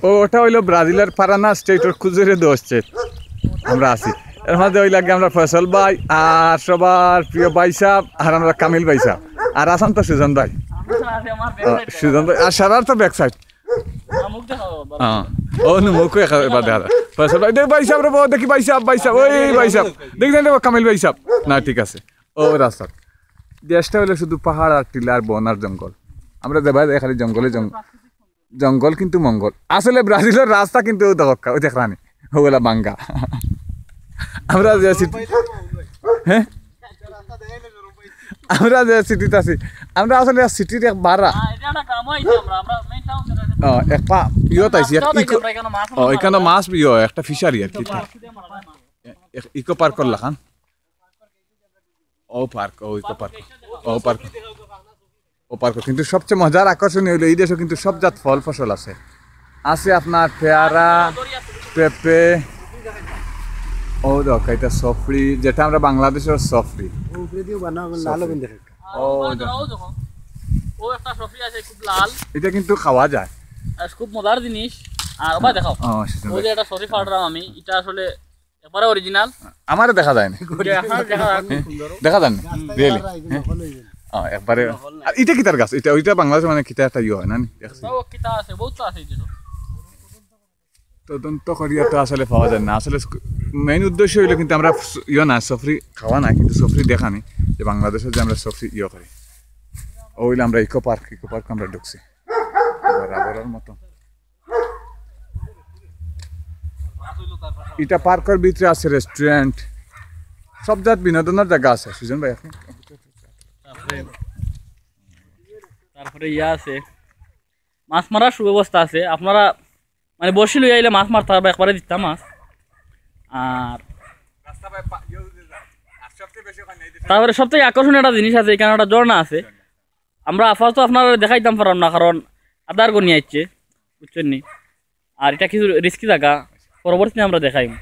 ওটা হইলো ব্রাজিলের পারানা স্টেটের খুজুরে 10 স্টেট আমরা আছি। এর মধ্যে ওই লাগে আমরা ফয়সল ভাই আর সবার প্রিয় ভাই সাহেব আর আমরা কামিল ভাই সাহেব আর আসাম তো সুজন ভাই। সুজন ভাই আর সারার তো ব্যাক সাইড। হ্যাঁ ও মুখ এবার দেখা ফয়সল ভাই দেখ ভাই সাহেব রে দেখি ভাই সাহেব ওই ভাই সাহেব দেখছেন কামিল ভাই সাহেব না ঠিক আছে। ও রাস্তা দেশটা হলো শুধু পাহাড় আর টিলা আর বন আর জঙ্গল। আমরা দেবা খালি জঙ্গলে জঙ্গল কিন্তু মঙ্গল। আসলে ব্রাজিলের রাস্তা কিন্তু ওই দেখরানি ওগুলা বাঙ্গা। আমরা যে সিটি হ্যাঁ আমরা যে সিটিতে আছি আমরা আসলে সিটির এক বাড়া একটা ইয়ত আইসি এখানে মাছ ইয় একটা ফিশারি আর কি ইকো পার্ক করলা খান ও পার্ক ও ইকো পার্ক ও পার্ক ও পার্ক কিন্তু সবচেয়ে মজার আকর্ষণীয় হইলো এই দেশে কিন্তু সব জাত ফল ফসল আছে। আছে আপনার পেয়ারা পেঁপে ও দেখো এটা সফরি যেটা আমরা বাংলাদেশের সফরি এটা কিন্তু খাওয়া যায় খুব মজার জিনিস। আর ওবা দেখাও ওই যে এটা সরি পাউডার আমি এটা আসলে একবারে অরিজিনাল আমারে দেখা যায় না দেখা যায় না রিয়েলি একবারে। আর এটা কিতার গাছ এটা ওইটা বাংলাদেশে মানে কিতা একটা ইয়ে হয় না কিতা আছে বহুত আছে তদন্ত করিয়া তো আসলে পাওয়া যায় না। আসলে মেইন উদ্দেশ্য হইলো কিন্তু আমরা ইয়ে না সফরি খাওয়া না কিন্তু সফরি দেখা নেই যে বাংলাদেশে যে আমরা সফরি ইয়ে করি ওইলে আমরা ইকো পার্ক আমরা ঢুকছি বরাবরের মতো। এটা পার্কের ভিতরে আছে রেস্টুরেন্ট সব জাত বিনোদনের জায়গা আছে। সুজন ভাই আপনি তারপরে ইয়া আছে মাছ মারার সুব্যবস্থা আছে। আপনারা মানে বসি লই আইলে মাছ মারতে হবে একবারে দিতাম মাছ। আর তারপরে সবথেকে আকর্ষণীয় একটা জিনিস আছে এখানে একটা ঝর্ণা আছে। আমরা আপাতত আপনারা দেখাইতাম পারলাম না কারণ আদার গনি আইছে বুঝছেন নি। আর এটা কিছু রিস্কি জায়গা পরবর্তীতে আমরা দেখাইম।